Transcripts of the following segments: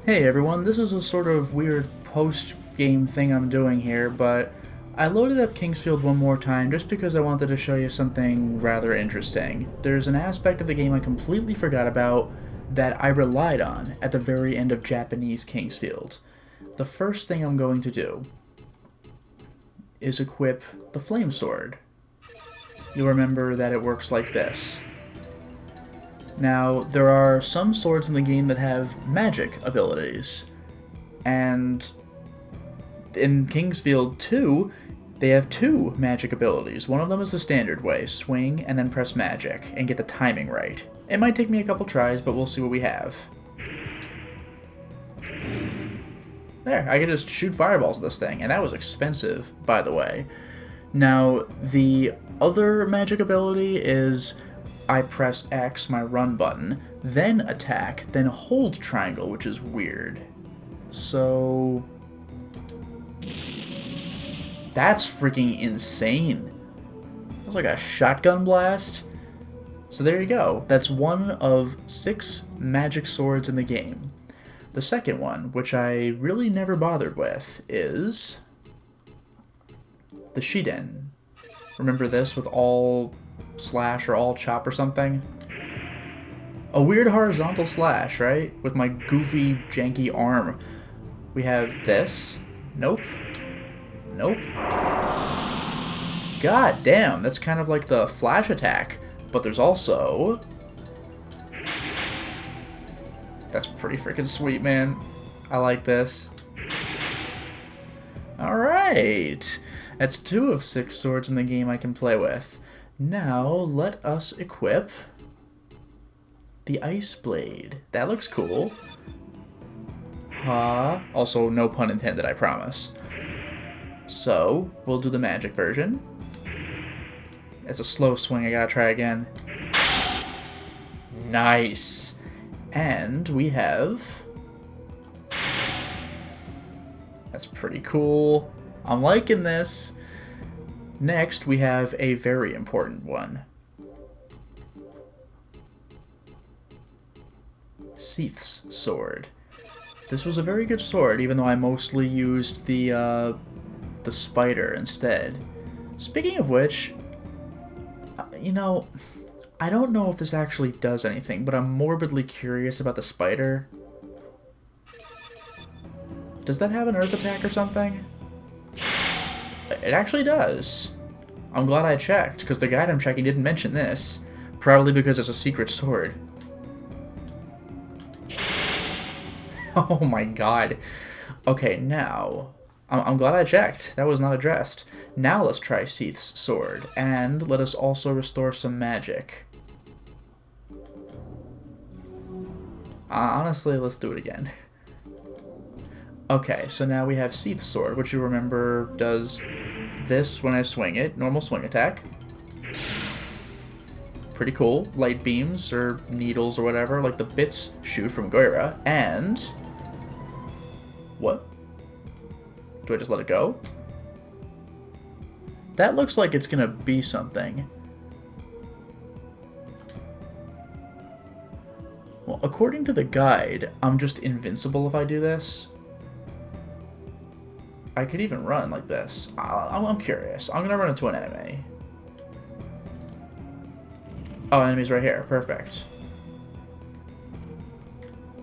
Hey everyone, this is a sort of weird post-game thing I'm doing here, but I loaded up Kingsfield one more time just because I wanted to show you something rather interesting. There's an aspect of the game I completely forgot about that I relied on at the very end of Japanese Kingsfield. The first thing I'm going to do is equip the Flame Sword. You'll remember that it works like this. Now, there are some swords in the game that have magic abilities, and in Kingsfield 2, they have two magic abilities. One of them is the standard way, swing and then press magic, and get the timing right. It might take me a couple tries, but we'll see what we have. There, I can just shoot fireballs at this thing, and that was expensive, by the way. Now, the other magic ability is I press X, my run button, then attack, then hold triangle, which is weird. So that's freaking insane. That's like a shotgun blast. So there you go. That's one of 6 magic swords in the game. The second one, which I really never bothered with, is the Shiden. Remember this with all slash or all chop or something? A weird horizontal slash, right? With my goofy, janky arm. We have this. Nope. Nope. God damn, that's kind of like the flash attack. But there's also... That's pretty freaking sweet, man. I like this. Alright. That's 2 of 6 swords in the game I can play with. Now, let us equip the Ice Blade. That looks cool. Also, no pun intended, I promise. So, we'll do the magic version. It's a slow swing, I gotta try again. Nice! And we have... That's pretty cool. I'm liking this. Next, we have a very important one. Seath's Sword. This was a very good sword, even though I mostly used the spider instead. Speaking of which, you know, I don't know if this actually does anything, but I'm morbidly curious about the spider. Does that have an earth attack or something? It actually does. I'm glad I checked, because the guide I'm checking didn't mention this. Probably because it's a secret sword. Oh my god. Okay, now... I'm glad I checked. That was not addressed. Now let's try Seath's Sword, and let us also restore some magic. Honestly, let's do it again. Okay, so now we have Seath's Sword, which you remember does this when I swing it. Normal swing attack. Pretty cool. Light beams, or needles, or whatever, like the bits shoot from Goira. And... What? Do I just let it go? That looks like it's gonna be something. Well, according to the guide, I'm just invincible if I do this. I could even run like this. I'm curious. I'm gonna run into an enemy. Oh, enemy's right here. Perfect.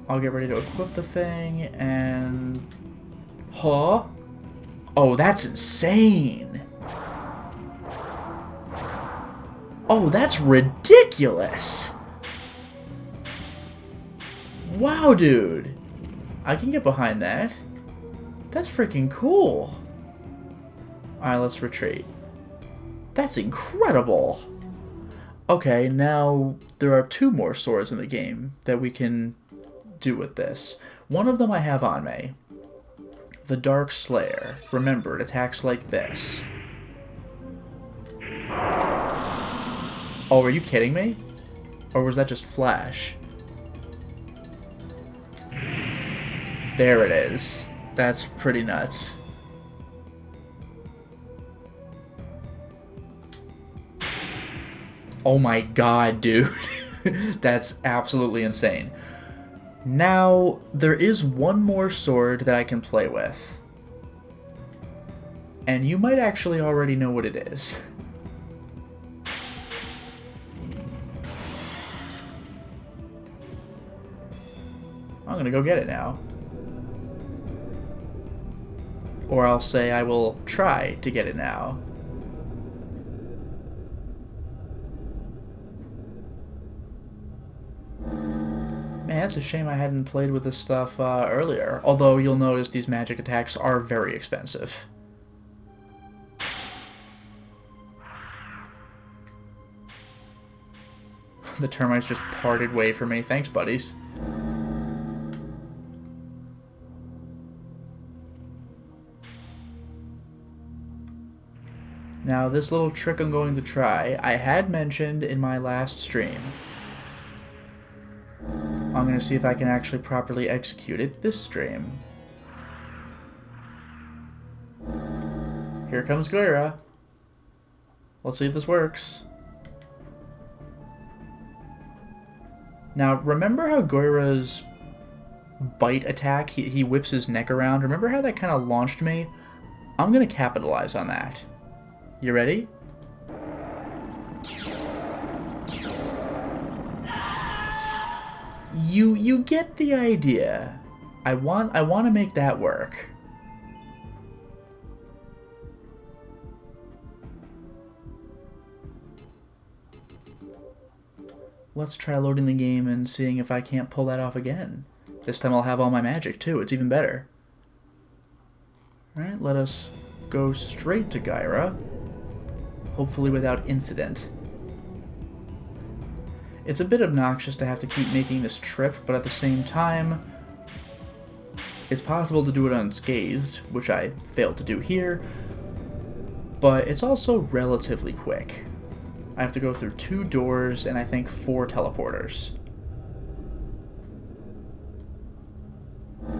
I'll get ready to equip the thing, and... Huh? Oh, that's insane! Oh, that's ridiculous! Wow, dude! I can get behind that. That's freaking cool! Alright, let's retreat. That's incredible! Okay, now there are 2 more swords in the game that we can do with this. One of them I have on me. The Dark Slayer. Remember, it attacks like this. Oh, are you kidding me? Or was that just flash? There it is. That's pretty nuts. Oh my god, dude. That's absolutely insane. Now, there is one more sword that I can play with. And you might actually already know what it is. I'm gonna go get it now. Or I'll say I will try to get it now. Man, it's a shame I hadn't played with this stuff earlier. Although you'll notice these magic attacks are very expensive. The termites just parted way from me. Thanks, buddies. Now, this little trick I'm going to try, I had mentioned in my last stream. I'm going to see if I can actually properly execute it this stream. Here comes Goyra. Let's see if this works. Now, remember how Goyra's bite attack, he whips his neck around? Remember how that kind of launched me? I'm going to capitalize on that. You ready? You get the idea. I want to make that work. Let's try loading the game and seeing if I can't pull that off again. This time I'll have all my magic too. It's even better. Alright, let us go straight to Goyra. Hopefully without incident. It's a bit obnoxious to have to keep making this trip, but at the same time, it's possible to do it unscathed, which I failed to do here, but it's also relatively quick. I have to go through 2 doors and I think 4 teleporters.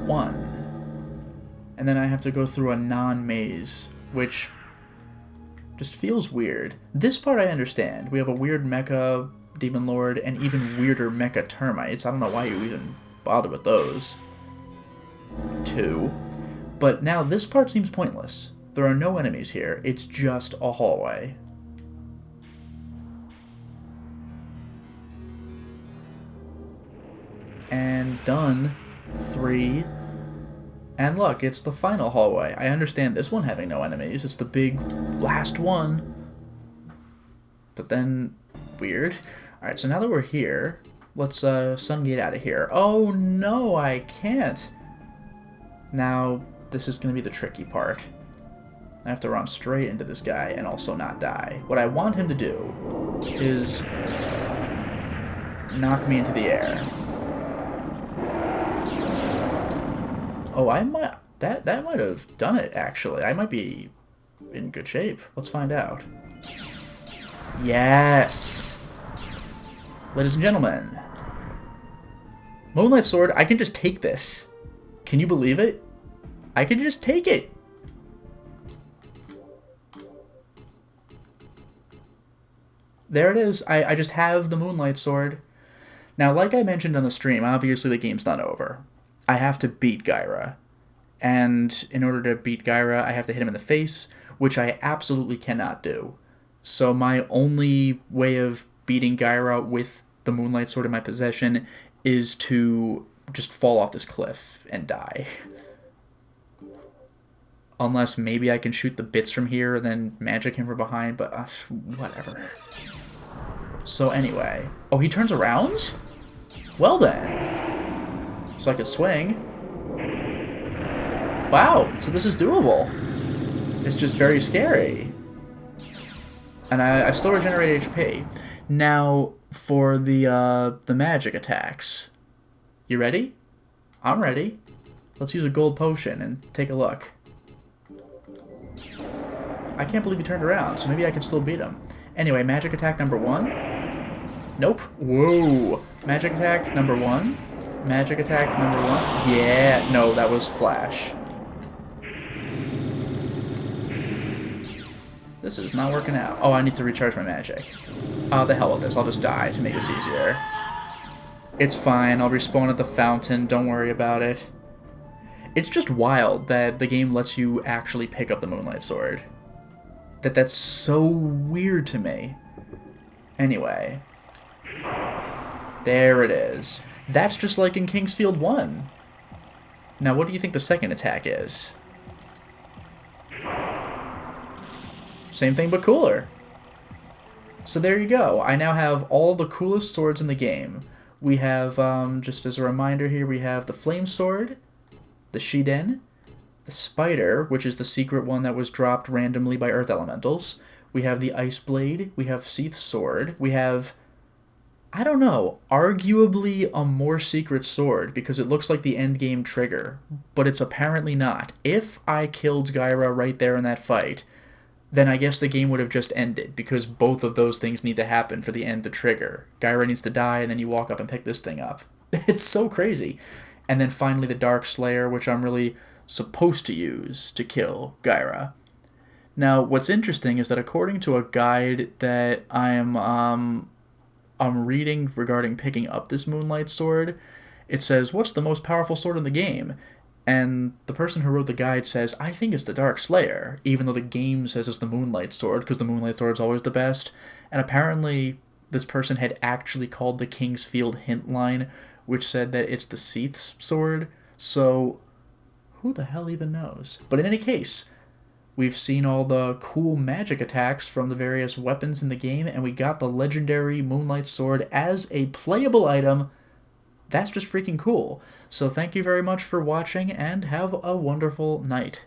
1. And then I have to go through a non-maze, which just feels weird. This part I understand. We have a weird mecha demon lord and even weirder mecha termites. I don't know why you even bother with those. 2. But now this part seems pointless. There are no enemies here. It's just a hallway. And done. 3. And look, it's the final hallway. I understand this one having no enemies. It's the big last one. But then, weird. Alright, so now that we're here, let's Sungate out of here. Oh no, I can't. Now, this is going to be the tricky part. I have to run straight into this guy and also not die. What I want him to do is knock me into the air. Oh, I might... That might have done it, actually. I might be in good shape. Let's find out. Yes! Ladies and gentlemen. Moonlight Sword, I can just take this. Can you believe it? I can just take it. There it is. I just have the Moonlight Sword. Now, like I mentioned on the stream, obviously the game's not over. I have to beat Goyra. And in order to beat Goyra, I have to hit him in the face, which I absolutely cannot do. So my only way of beating Goyra with the Moonlight Sword in my possession is to just fall off this cliff and die. Unless maybe I can shoot the bits from here and then magic him from behind, but whatever. So anyway. Oh, he turns around? Well then. So I could swing. Wow, so this is doable. It's just very scary. And I still regenerate HP. Now, for the magic attacks. You ready? I'm ready. Let's use a gold potion and take a look. I can't believe he turned around, so maybe I can still beat him. Anyway, magic attack number 1. Nope. Whoa. Magic attack number 1. Magic attack number 1. Yeah. No, that was flash. This is not working out. Oh, I need to recharge my magic. Oh, the hell with this. I'll just die to make this easier. It's fine, I'll respawn at the fountain, don't worry about it. It's just wild that the game lets you actually pick up the Moonlight Sword. That's so weird to me. Anyway. There it is. That's just like in Kingsfield 1. Now, what do you think the second attack is? Same thing, but cooler. So there you go. I now have all the coolest swords in the game. We have, just as a reminder here, we have the Flame Sword, the Shiden, the Spider, which is the secret one that was dropped randomly by Earth Elementals. We have the Ice Blade. We have Seath's Sword. We have, I don't know, arguably a more secret sword because it looks like the endgame trigger, but it's apparently not. If I killed Gyra right there in that fight, then I guess the game would have just ended, because both of those things need to happen for the end to trigger. Gyra needs to die, and then you walk up and pick this thing up. It's so crazy. And then finally the Dark Slayer, which I'm really supposed to use to kill Gyra. Now, what's interesting is that according to a guide that I'm reading regarding picking up this Moonlight Sword, it says, what's the most powerful sword in the game? And the person who wrote the guide says, I think it's the Dark Slayer, even though the game says it's the Moonlight Sword, because the Moonlight Sword's always the best. And apparently, this person had actually called the Kingsfield hint line, which said that it's the Seath's Sword, so who the hell even knows? But in any case, we've seen all the cool magic attacks from the various weapons in the game, and we got the legendary Moonlight Sword as a playable item. That's just freaking cool. So thank you very much for watching, and have a wonderful night.